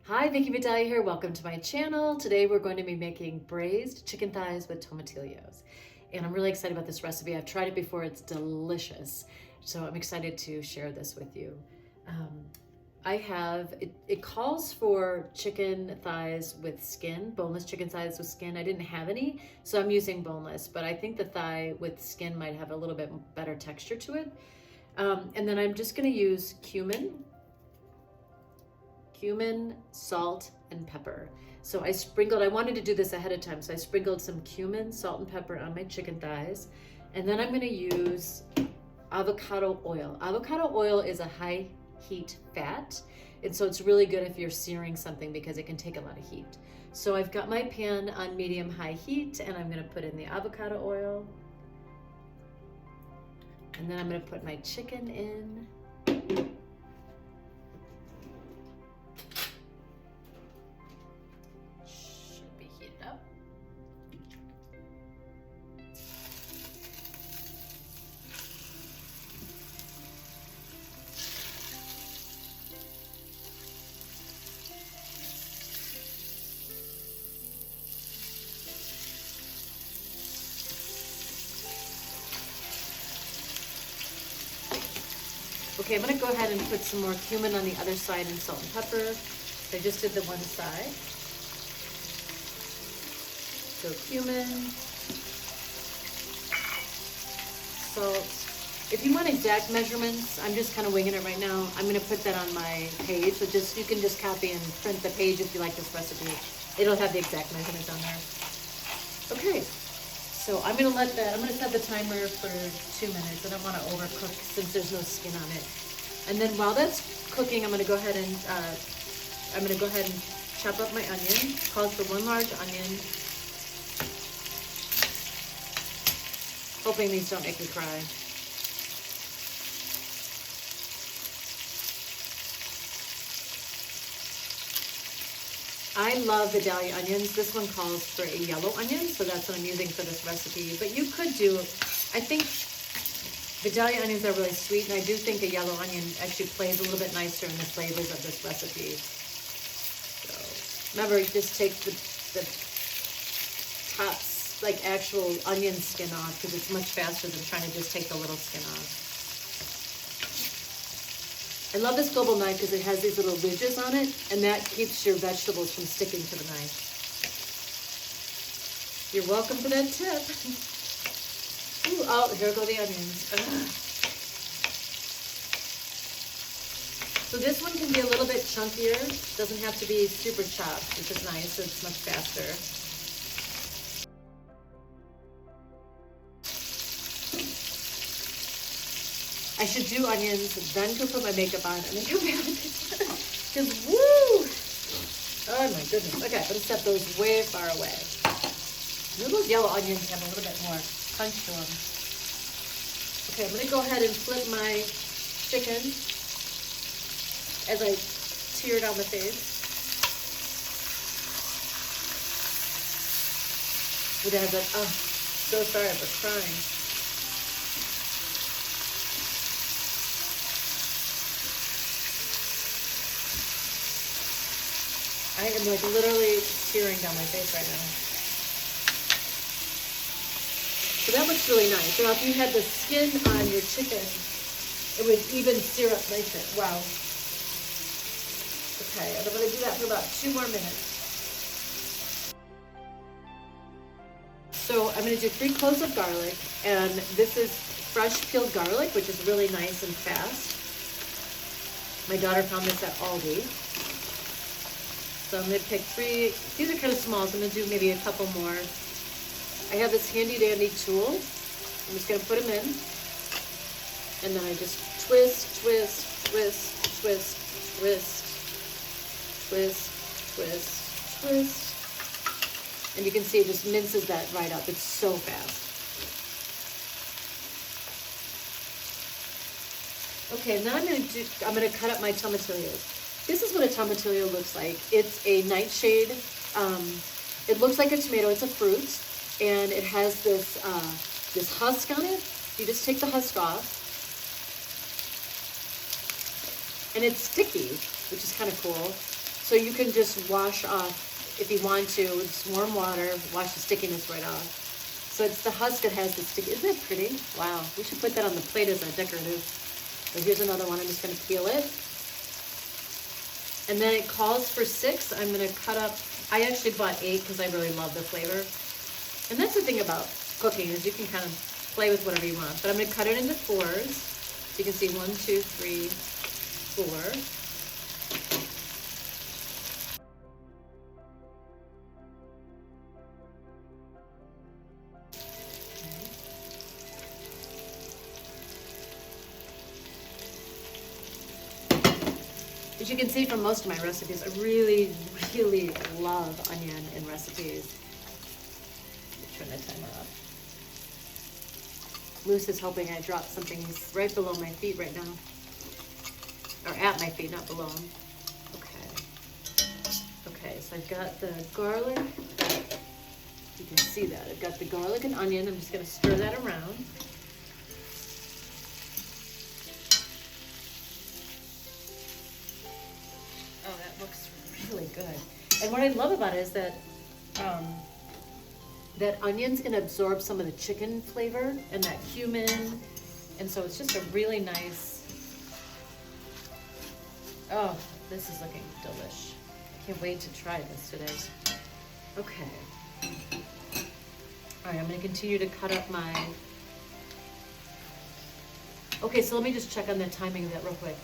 Hi, Vicki Vidalia here. Welcome to my channel. Today we're going to be making braised chicken thighs with tomatillos. And I'm really excited about this recipe. I've tried it before. It's delicious. So I'm excited to share this with you. It calls for chicken thighs with skin, boneless chicken thighs with skin. I didn't have any, so I'm using boneless, but I think the thigh with skin might have a little bit better texture to it. And then I'm just gonna use cumin, salt, and pepper. So I wanted to do this ahead of time, so I sprinkled some cumin, salt, and pepper on my chicken thighs. And then I'm gonna use avocado oil. Avocado oil is a high heat fat, and so it's really good if you're searing something because it can take a lot of heat. So I've got my pan on medium-high heat, and I'm gonna put in the avocado oil. And then I'm gonna put my chicken in. Okay, I'm gonna go ahead and put some more cumin on the other side and salt and pepper. So I just did the one side. So cumin, salt. If you want exact measurements, I'm just kind of winging it right now. I'm gonna put that on my page. So you can just copy and print the page if you like this recipe. It'll have the exact measurements on there. Okay. So I'm gonna set the timer for 2 minutes. I don't want to overcook since there's no skin on it. And then while that's cooking, I'm gonna go ahead and chop up my onion. Calls for 1 large onion. Hoping these don't make me cry. I love Vidalia onions. This one calls for a yellow onion, so that's what I'm using for this recipe. But you could do, I think Vidalia onions are really sweet, and I do think a yellow onion actually plays a little bit nicer in the flavors of this recipe. So remember, just take the tops, like actual onion skin off, because it's much faster than trying to just take the little skin off. I love this global knife because it has these little ridges on it, and that keeps your vegetables from sticking to the knife. You're welcome for that tip. Ooh, oh, here go the onions. So this one can be a little bit chunkier. Doesn't have to be super chopped, which is nice. So it's much faster. I should do onions, then go put my makeup on, and then come back. Because, woo! Oh my goodness. Okay, I'm going to set those way far away. Those yellow onions have a little bit more punch to them. Okay, I'm going to go ahead and flip my chicken as I tear down the face. With that, oh, so sorry for crying. I am like literally tearing down my face right now. So that looks really nice. Now if you had the skin on your chicken, it would even sear up nicer. Wow. Okay, and I'm going to do that for about 2 more minutes. So I'm going to do 3 cloves of garlic, and this is fresh peeled garlic, which is really nice and fast. My daughter found this at Aldi. So I'm going to pick 3, these are kind of small, so I'm going to do maybe a couple more. I have this handy dandy tool. I'm just going to put them in. And then I just twist, twist, twist, twist, twist, twist, twist, twist. And you can see it just minces that right up. It's so fast. Okay, and then I'm going to cut up my tomatillos. This is what a tomatillo looks like. It's a nightshade. It looks like a tomato. It's a fruit, and it has this husk on it. You just take the husk off, and it's sticky, which is kind of cool. So you can just wash off, if you want to, with just warm water, wash the stickiness right off. So it's the husk that has the sticky. Isn't that pretty? Wow, we should put that on the plate as a decorative. So here's another one. I'm just going to peel it. And then it calls for 6. I'm going to cut up. I actually bought 8 because I really love the flavor. And that's the thing about cooking is you can kind of play with whatever you want. But I'm going to cut it into 4s. So you can see 1, 2, 3, 4. As you can see from most of my recipes, I really, really love onion in recipes. Turn the timer up. Luce is hoping I drop something right below my feet right now. Or at my feet, not below them. Okay. Okay, so I've got the garlic. You can see that. I've got the garlic and onion. I'm just going to stir that around. Oh, that looks really good. And what I love about it is that that onion's going to absorb some of the chicken flavor and that cumin. And so it's just a really nice, oh, this is looking delish. I can't wait to try this today. Okay. All right, I'm going to continue to cut up my, okay, so let me just check on the timing of that real quick.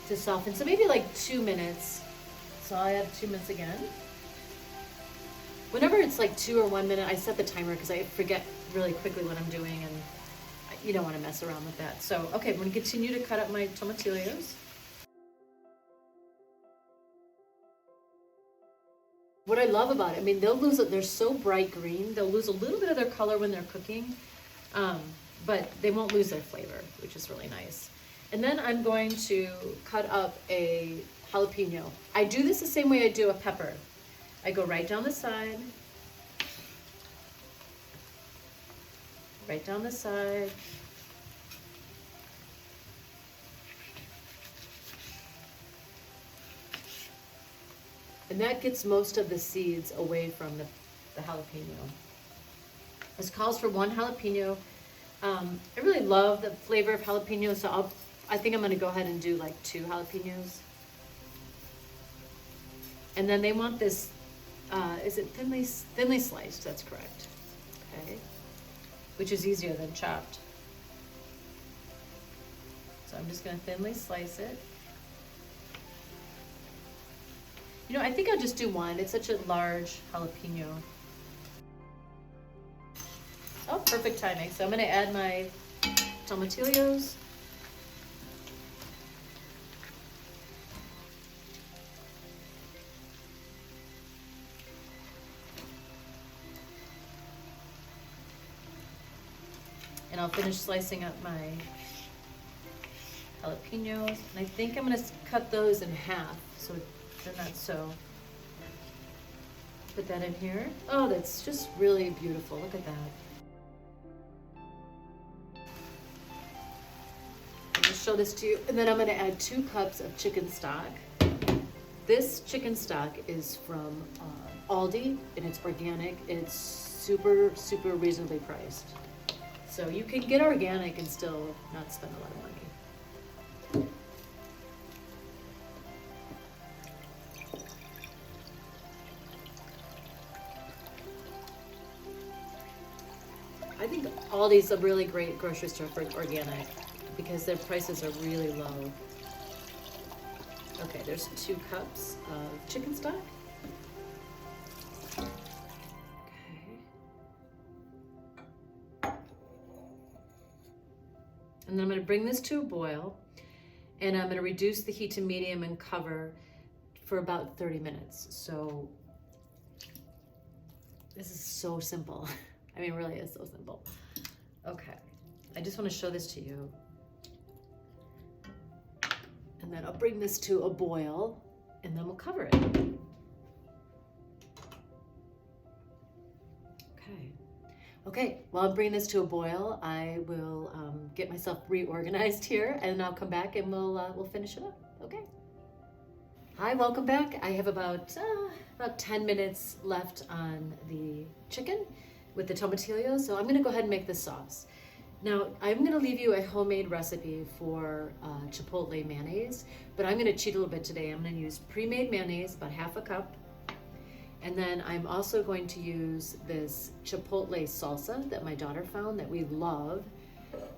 To soften, so maybe like 2 minutes. So I have 2 minutes again. Whenever it's like 2 or 1 minute, I set the timer because I forget really quickly what I'm doing, and you don't want to mess around with that. So, okay, I'm going to continue to cut up my tomatillos. What I love about it, I mean, they'll lose it. They're so bright green. They'll lose a little bit of their color when they're cooking, but they won't lose their flavor, which is really nice. And then I'm going to cut up a jalapeno. I do this the same way I do a pepper. I go right down the side. Right down the side. And that gets most of the seeds away from the jalapeno. This calls for 1 jalapeno. I really love the flavor of jalapeno, so I think I'm going to go ahead and do like 2 jalapenos. And then they want this, is it thinly sliced? That's correct. Okay. Which is easier than chopped. So I'm just going to thinly slice it. You know, I think I'll just do 1. It's such a large jalapeno. Oh, perfect timing. So I'm going to add my tomatillos. And I'll finish slicing up my jalapenos. And I think I'm going to cut those in half so they're not so. Put that in here. Oh, that's just really beautiful. Look at that. I'll just show this to you. And then I'm going to add 2 cups of chicken stock. This chicken stock is from Aldi, and it's organic. It's super, super reasonably priced. So you can get organic and still not spend a lot of money. I think Aldi's a really great grocery store for organic because their prices are really low. Okay, there's 2 cups of chicken stock. And then I'm going to bring this to a boil, and I'm going to reduce the heat to medium and cover for about 30 minutes. So this is so simple. I mean, really is so simple. Okay, I just want to show this to you. And then I'll bring this to a boil, and then we'll cover it. Okay. Okay, while I'm bringing this to a boil, I will get myself reorganized here, and I'll come back and we'll finish it up. Okay. Hi, welcome back. I have about 10 minutes left on the chicken with the tomatillo, so I'm gonna go ahead and make the sauce. Now, I'm gonna leave you a homemade recipe for chipotle mayonnaise, but I'm gonna cheat a little bit today. I'm gonna use pre-made mayonnaise, about half a cup. And then I'm also going to use this chipotle salsa that my daughter found that we love.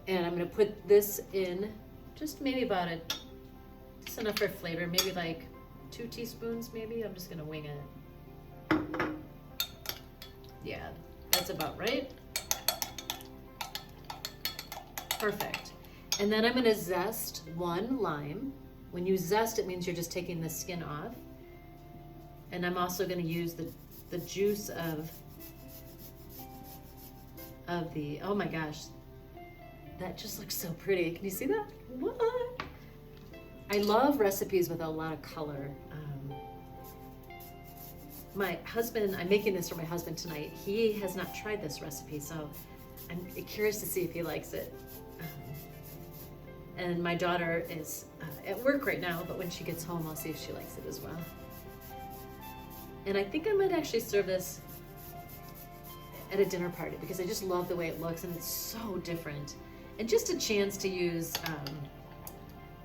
And I'm gonna put this in just maybe just enough for flavor, maybe like 2 teaspoons maybe. I'm just gonna wing it. Yeah, that's about right. Perfect. And then I'm gonna zest 1 lime. When you zest, it means you're just taking the skin off. And I'm also going to use the juice of the, oh my gosh, that just looks so pretty. Can you see that? What? I love recipes with a lot of color. My husband, I'm making this for my husband tonight. He has not tried this recipe, so I'm curious to see if he likes it. And my daughter is at work right now, but when she gets home, I'll see if she likes it as well. And I think I might actually serve this at a dinner party because I just love the way it looks and it's so different. And just a chance to use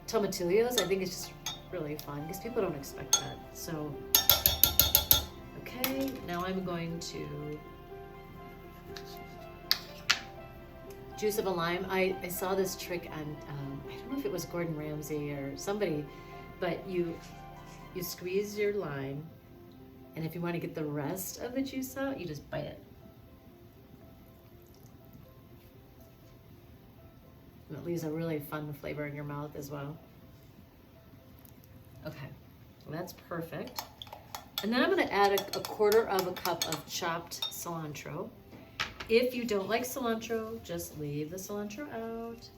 tomatillos, I think it's just really fun because people don't expect that. So, okay, now I'm going to juice of a lime. I saw this trick on, I don't know if it was Gordon Ramsay or somebody, but you squeeze your lime, and if you want to get the rest of the juice out, you just bite it. And it leaves a really fun flavor in your mouth as well. Okay, well, that's perfect. And then I'm gonna add a 1/4 of a cup of chopped cilantro. If you don't like cilantro, just leave the cilantro out.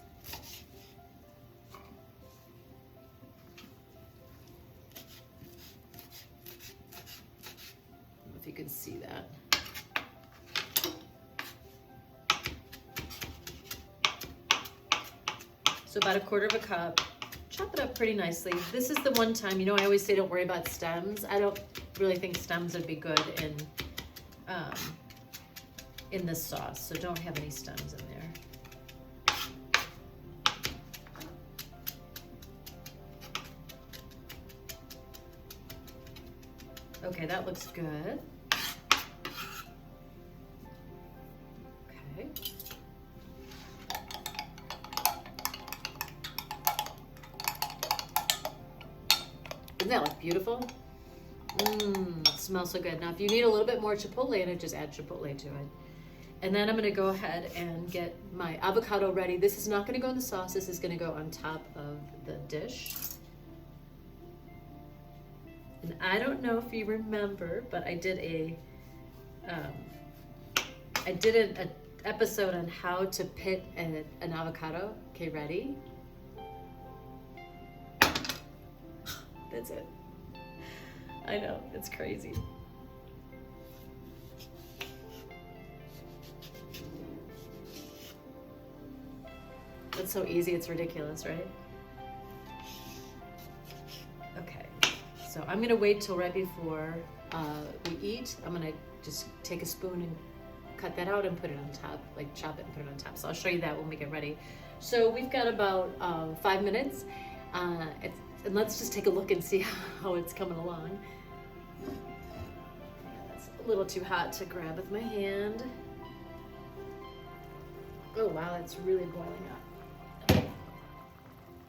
If you can see that. So about a 1/4 of a cup. Chop it up pretty nicely. This is the one time, you know, I always say don't worry about stems. I don't really think stems would be good in this sauce, so don't have any stems in there. Okay, that looks good. Okay. Doesn't that look beautiful? It smells so good. Now, if you need a little bit more chipotle in it, just add chipotle to it. And then I'm gonna go ahead and get my avocado ready. This is not gonna go in the sauce. This is gonna go on top of the dish. And I don't know if you remember, but I did an episode on how to pit an avocado. Okay, ready? That's it. I know, it's crazy. It's so easy, it's ridiculous, right? Okay, so I'm gonna wait till right before we eat. I'm gonna just take a spoon and cut that out and put it on top, like chop it and put it on top. So I'll show you that when we get ready. So we've got about 5 minutes. And let's just take a look and see how it's coming along. It's a little too hot to grab with my hand. Oh wow, it's really boiling up.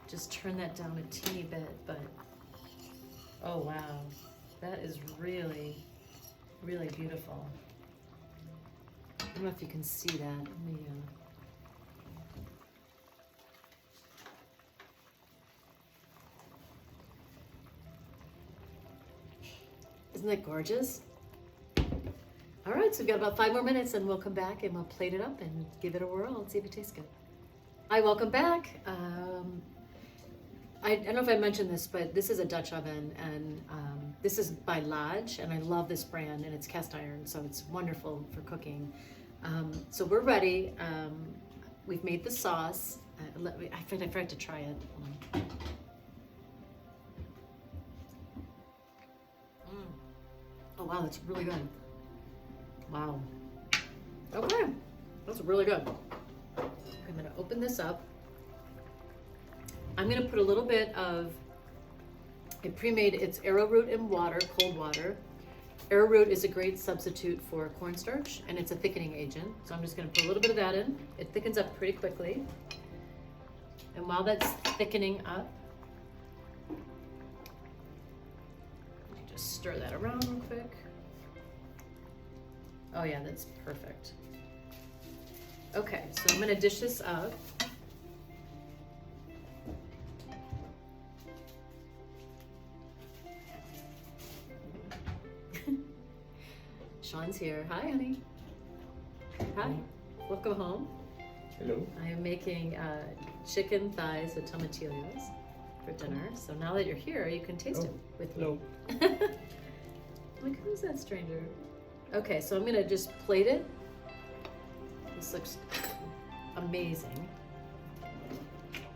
Just turn that down a teeny bit, but oh wow, that is really, really beautiful. I don't know if you can see that. Let me, Isn't that gorgeous? All right, so we've got about 5 more minutes and we'll come back and we'll plate it up and give it a whirl and see if it tastes good. Hi, welcome back. I don't know if I mentioned this, but this is a Dutch oven and this is by Lodge and I love this brand and it's cast iron, so it's wonderful for cooking. So we're ready. We've made the sauce. I forgot to try it. Oh wow, that's really good. Wow. Okay, that's really good. I'm gonna open this up. I'm gonna put a little bit of, I pre-made, it's arrowroot in water, cold water. Arrowroot is a great substitute for cornstarch, and it's a thickening agent. So I'm just gonna put a little bit of that in. It thickens up pretty quickly. And while that's thickening up, just stir that around real quick. Oh yeah, that's perfect. Okay, so I'm gonna dish this up. Sean's here. Hi, honey. Hi. Welcome home. Hello. I am making chicken thighs with tomatillos for dinner. So now that you're here, you can taste it with me. Like, who's that stranger? Okay, so I'm gonna just plate it. This looks amazing.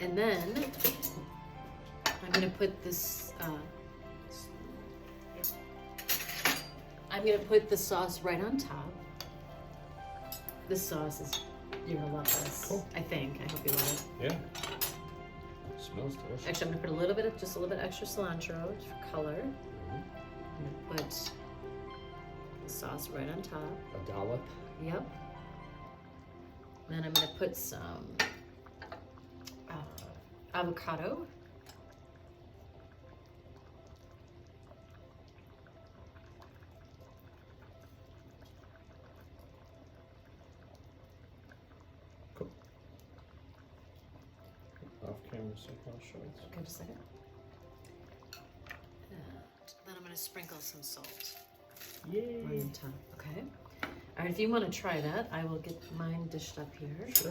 And then I'm gonna put this, I'm gonna put the sauce right on top. This sauce is, you're gonna love this. Cool. I think. I hope you love it. Yeah. Smells delicious. Actually, I'm gonna put a little bit of, just a little bit extra cilantro for color. I'm gonna put the sauce right on top. A dollop. Yep. Then I'm gonna put some avocado. Cool. Off camera, so I'll show it. Okay, just a second. And then I'm gonna sprinkle some salt. Yay! Right on top. Okay. All right, if you want to try that, I will get mine dished up here. Sure.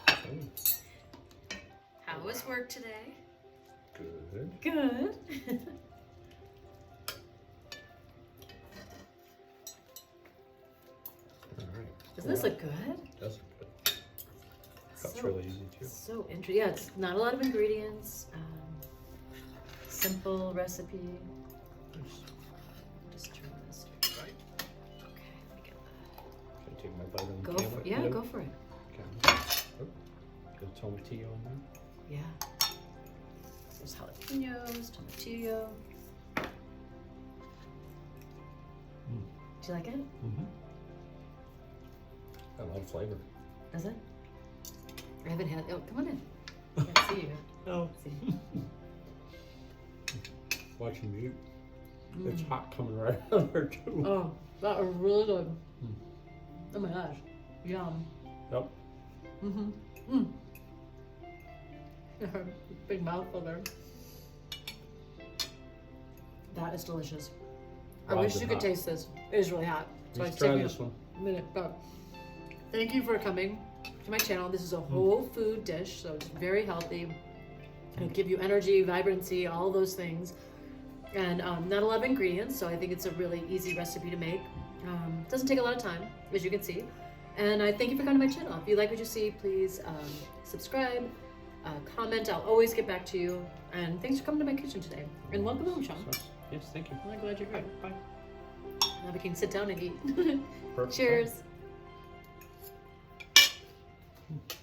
Okay. How was work today? Good. Good. All right. Doesn't this look good? Does look good. Cut's So- really easy too. So interesting. Yeah, it's not a lot of ingredients. Simple recipe. Just turn this. Right. Okay, let me get that. Should I take my bite on the Go camera? for it. Yeah, Hello? go for it. Okay. Oh, got tomatillo in there. Yeah. There's jalapenos, tomatillo. Do you like it? Mm-hmm. Got a lot of flavor. Does it? I haven't had. Oh, come on in. I can't see you. Oh. See. Watching you. It's hot coming right out of there too. Oh, that was really good. Oh my gosh. Yum. Yep. Mm-hmm. Big mouthful there. That is delicious. I wish you could taste this. It is really hot. So Let's it's try taking this one. a minute, but thank you for coming to my channel. This is a whole food dish, so it's very healthy. It'll give you energy, vibrancy, all those things. And not a lot of ingredients, so I think it's a really easy recipe to make. Doesn't take a lot of time, as you can see. And I thank you for coming to my channel. If you like what you see, please subscribe, comment. I'll always get back to you. And thanks for coming to my kitchen today. And welcome home, Sean. Yes, thank you. I'm glad you're here. Bye. Now we can sit down and eat. Perfect. Cheers. Time.